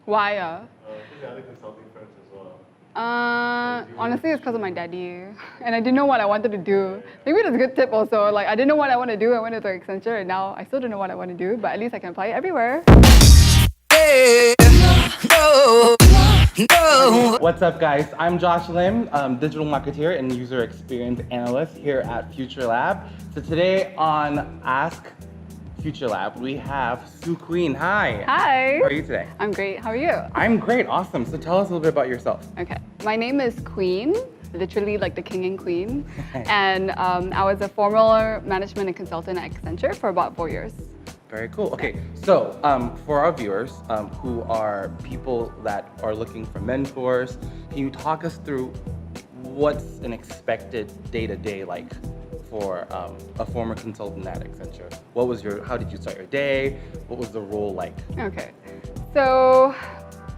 Why? Because the other consulting firms as well. Honestly, it's because of my daddy. And I didn't know what I wanted to do. Maybe that's a good tip also. Like, I didn't know what I want to do. I went to Accenture and now I still don't know what I want to do, but at least I can apply it everywhere. What's up, guys? I'm Josh Lim, digital marketeer and user experience analyst here at FutureLab. So today on Ask FutureLab, we have Sue Queen. Hi. Hi. How are you today? I'm great. How are you? I'm great. Awesome. So tell us a little bit about yourself. Okay. My name is Queen, literally like the king and queen. And I was a former management and consultant at Accenture for about 4 years. Very cool. Okay, so for our viewers who are people that are looking for mentors, can you talk us through what's an expected day-to-day like for a former consultant at Accenture? How did you start your day? What was the role like? Okay, so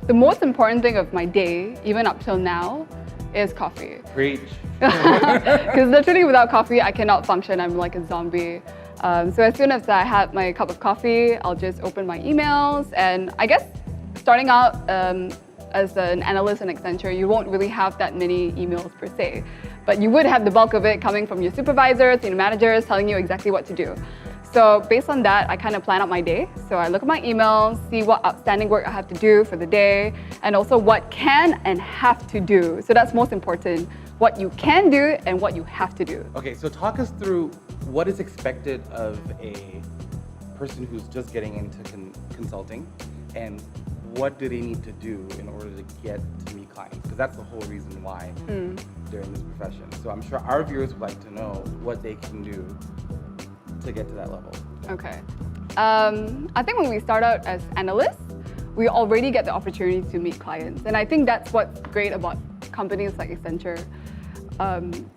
the most important thing of my day, even up till now, is coffee. Preach. Because literally without coffee, I cannot function. I'm like a zombie. So as soon as I have my cup of coffee, I'll just open my emails. And I guess starting out as an analyst in Accenture, you won't really have that many emails per se. But you would have the bulk of it coming from your supervisors, your managers telling you exactly what to do. So based on that, I kind of plan out my day. So I look at my emails, see what outstanding work I have to do for the day, and also what can and have to do. So that's most important, what you can do and what you have to do. Okay, so talk us through what is expected of a person who's just getting into consulting, and what do they need to do in order to get to meet clients? Because that's the whole reason why they're in this profession. So I'm sure our viewers would like to know what they can do to get to that level. Okay. I think when we start out as analysts, we already get the opportunity to meet clients. And I think that's what's great about companies like Accenture.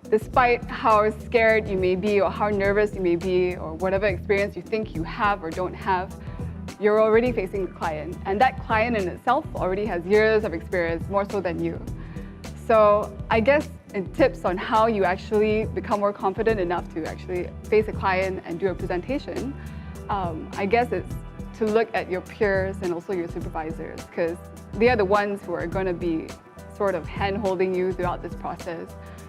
Despite how scared you may be or how nervous you may be or whatever experience you think you have or don't have, you're already facing the client. And that client in itself already has years of experience, more so than you. So I guess in tips on how you actually become more confident enough to actually face a client and do a presentation, I guess it's to look at your peers and also your supervisors, because they are the ones who are going to be sort of hand-holding you throughout this process.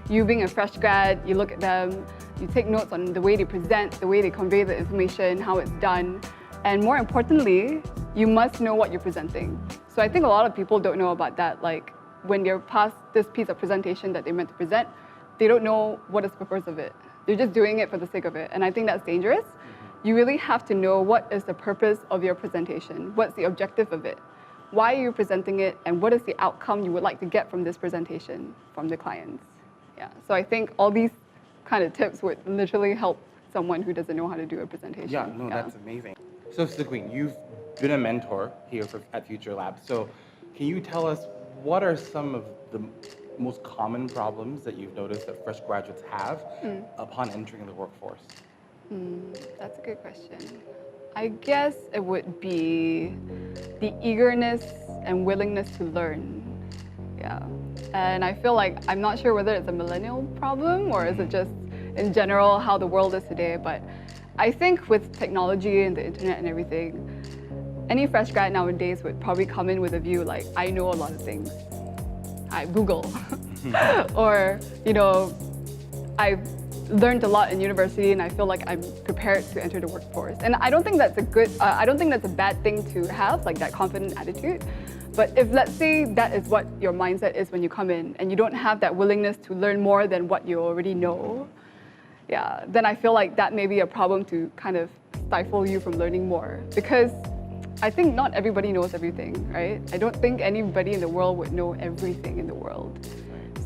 You being a fresh grad, you look at them, you take notes on the way they present, the way they convey the information, how it's done, and more importantly, you must know what you're presenting. So I think a lot of people don't know about that. Like when they're past this piece of presentation that they're meant to present, they don't know what is the purpose of it. They're just doing it for the sake of it, and I think that's dangerous. You really have to know what is the purpose of your presentation, what's the objective of it, why are you presenting it, and what is the outcome you would like to get from this presentation from the clients. Yeah, so I think all these kind of tips would literally help someone who doesn't know how to do a presentation. Yeah, that's amazing. So Sue Queen, you've been a mentor here at FutureLab. So can you tell us what are some of the most common problems that you've noticed that fresh graduates have upon entering the workforce? That's a good question. I guess it would be the eagerness and willingness to learn. Yeah. And I feel like, I'm not sure whether it's a millennial problem or is it just in general how the world is today, but I think with technology and the internet and everything, any fresh grad nowadays would probably come in with a view like, I know a lot of things. I Google. Or, I've learned a lot in university and I feel like I'm prepared to enter the workforce. And I don't think that's I don't think that's a bad thing to have, like that confident attitude. But if, let's say, that is what your mindset is when you come in and you don't have that willingness to learn more than what you already know, yeah, then I feel like that may be a problem to kind of stifle you from learning more. Because I think not everybody knows everything, right? I don't think anybody in the world would know everything in the world.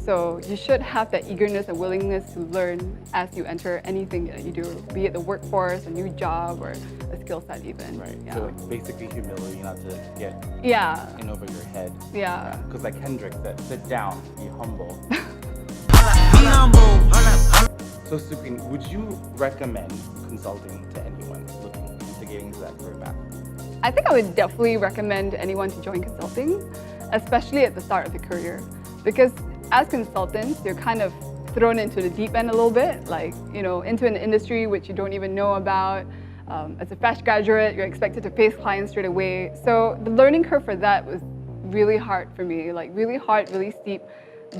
So you should have that eagerness and willingness to learn as you enter anything that you do, be it the workforce, a new job, or a skill set even. Right, yeah. so basically humility, not to get in over your head. Yeah. Because like Kendrick said, sit down, be humble. So Sue Queen, would you recommend consulting to anyone looking into getting into that career path? I think I would definitely recommend anyone to join consulting, especially at the start of your career. Because as consultants, you're kind of thrown into the deep end a little bit, like, into an industry which you don't even know about. As a fresh graduate, you're expected to face clients straight away. So the learning curve for that was really hard for me, like really hard, really steep.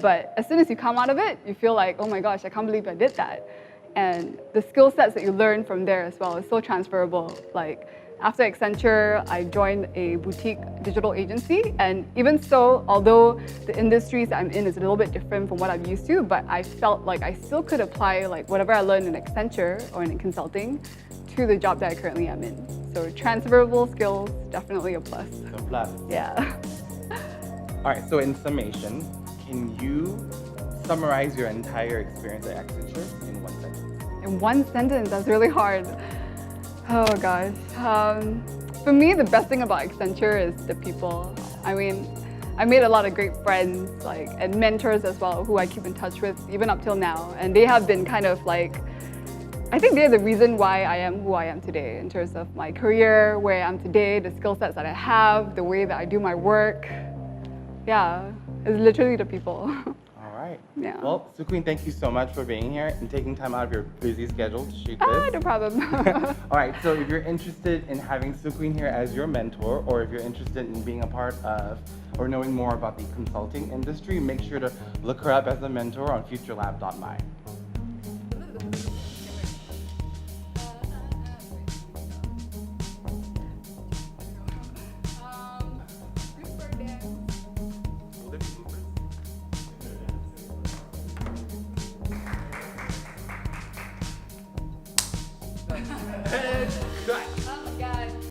But as soon as you come out of it, you feel like, oh my gosh, I can't believe I did that. And the skill sets that you learn from there as well is so transferable. Like after Accenture, I joined a boutique digital agency. And even so, although the industries I'm in is a little bit different from what I'm used to, but I felt like I still could apply like whatever I learned in Accenture or in consulting to the job that I currently am in. So transferable skills, definitely a plus. A plus. Yeah. All right, so in summation, can you summarize your entire experience at Accenture in one sentence? In one sentence, that's really hard. Oh gosh. For me, the best thing about Accenture is the people. I mean, I made a lot of great friends, like, and mentors as well, who I keep in touch with even up till now. And they have been kind of like, I think they're the reason why I am who I am today in terms of my career, where I am today, the skill sets that I have, the way that I do my work. Yeah, it's literally the people. All right. Yeah. Well, Suqueen, thank you so much for being here and taking time out of your busy schedule to shoot this. No problem. All right, so if you're interested in having Suqueen here as your mentor, or if you're interested in being a part of or knowing more about the consulting industry, make sure to look her up as a mentor on FutureLab.my.